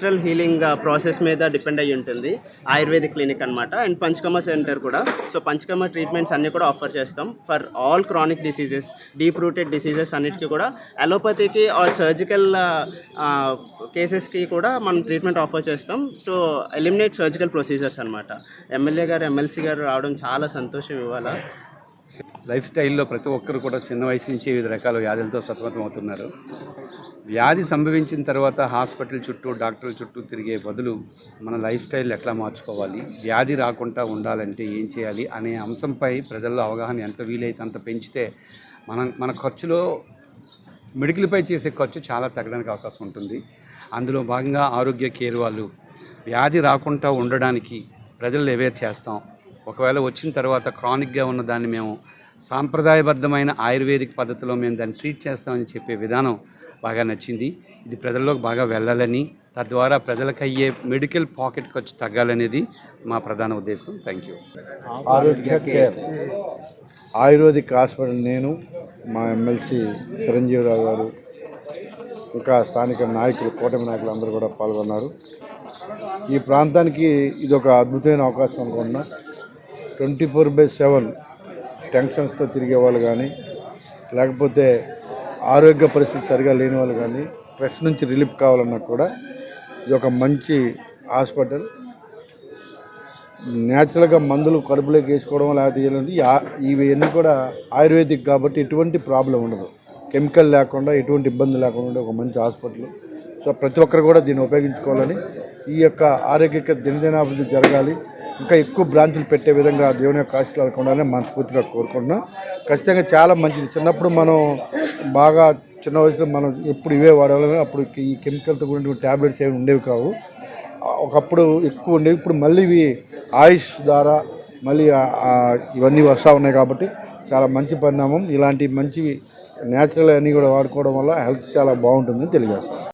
Natural healing process మీద depend అయ్యి ఉంటుంది ఆయుర్వేదిక్ క్లినిక్ అనమాట. అండ్ పంచకర్మ సెంటర్ కూడా. సో పంచకర్మ ట్రీట్మెంట్స్ అన్నీ కూడా ఆఫర్ చేస్తాం for all chronic diseases, deep rooted diseases అన్నిటికీ కూడా. అలోపతికి ఆర్ సర్జికల్ కేసెస్కి కూడా మనం ట్రీట్మెంట్ ఆఫర్ చేస్తాం టు ఎలిమినేట్ సర్జికల్ ప్రొసీజర్స్ అనమాట. ఎమ్మెల్యే గారు, ఎమ్మెల్సీ గారు రావడం చాలా సంతోషం ఇవాళ. లైఫ్ స్టైల్లో ప్రతి ఒక్కరు కూడా చిన్న వయసు నుంచి వివిధ రకాల వ్యాధులతో సతమతం అవుతున్నారు. వ్యాధి సంభవించిన తర్వాత హాస్పిటల్ చుట్టూ, డాక్టర్ల చుట్టూ తిరిగే బదులు మన లైఫ్ స్టైల్ ఎట్లా మార్చుకోవాలి, వ్యాధి రాకుండా ఉండాలంటే ఏం చేయాలి అనే అంశంపై ప్రజల్లో అవగాహన ఎంత వీలైతే అంత పెంచితే మన ఖర్చులో మెడికల్పై చేసే ఖర్చు చాలా తగ్గడానికి అవకాశం ఉంటుంది. అందులో భాగంగా ఆరోగ్య కేర్ వాళ్ళు వ్యాధి రాకుండా ఉండడానికి ప్రజలు అవేర్ చేస్తాం. ఒకవేళ వచ్చిన తర్వాత క్రానిక్గా ఉన్న దాన్ని మేము సాంప్రదాయబద్ధమైన ఆయుర్వేదిక్ పద్ధతిలో మేము దాన్ని ట్రీట్ చేస్తామని చెప్పే విధానం బాగా నచ్చింది. ఇది ప్రజల్లోకి బాగా వెళ్ళాలని, తద్వారా ప్రజలకు అయ్యే మెడికల్ పాకెట్ ఖర్చు తగ్గాలనేది మా ప్రధాన ఉద్దేశం. Thank you. ఆరోగ్య కేర్ ఆయుర్వేదిక్ హాస్పిటల్ నేను, మా ఎమ్మెల్సీ చిరంజీవిరావు గారు, ఇంకా స్థానిక నాయకులు, కూటమి నాయకులు అందరూ కూడా పాల్గొన్నారు. ఈ ప్రాంతానికి ఇది ఒక అద్భుతమైన అవకాశం అనుకుంటున్నా. 24/7 టెన్షన్స్తో తిరిగే వాళ్ళు కానీ, లేకపోతే ఆరోగ్య పరిస్థితి సరిగా లేని వాళ్ళు కానీ, స్ట్రెస్ నుంచి రిలీఫ్ కావాలన్నా కూడా ఇది ఒక మంచి హాస్పిటల్. న్యాచురల్గా మందులు కడుపులోకి వేసుకోవడం, లేకపోతే ఇవన్నీ కూడా ఆయుర్వేదిక్ కాబట్టి ఎటువంటి ప్రాబ్లం ఉండదు. కెమికల్ లేకుండా, ఎటువంటి ఇబ్బంది లేకుండా ఉండే ఒక మంచి హాస్పిటల్. సో ప్రతి ఒక్కరు కూడా దీన్ని ఉపయోగించుకోవాలని, ఈ యొక్క ఆరోగ్య దినదినాభివృద్ధి జరగాలి, ఇంకా ఎక్కువ బ్రాంచులు పెట్టే విధంగా దేవుని యొక్క ఆశీర్వాదాలు ఉండాలని మనస్ఫూర్తిగా కోరుకుంటున్నాం. ఖచ్చితంగా చాలా మంచిది. చిన్నప్పుడు మనం బాగా చిన్న వయసులో మనం ఎప్పుడు ఇవే వాడాలని, అప్పుడు ఈ కెమికల్తో కూడిన ట్యాబ్లెట్స్ ఏమి ఉండేవి కావు. ఒకప్పుడు ఎక్కువ ఉండేవి. ఇప్పుడు మళ్ళీ ఇవి ఆయుష్ ద్వారా మళ్ళీ ఇవన్నీ వస్తూ ఉన్నాయి కాబట్టి చాలా మంచి పరిణామం. ఇలాంటి మంచి న్యాచురల్ అన్నీ కూడా వాడుకోవడం వల్ల హెల్త్ చాలా బాగుంటుందని తెలియజేస్తాం.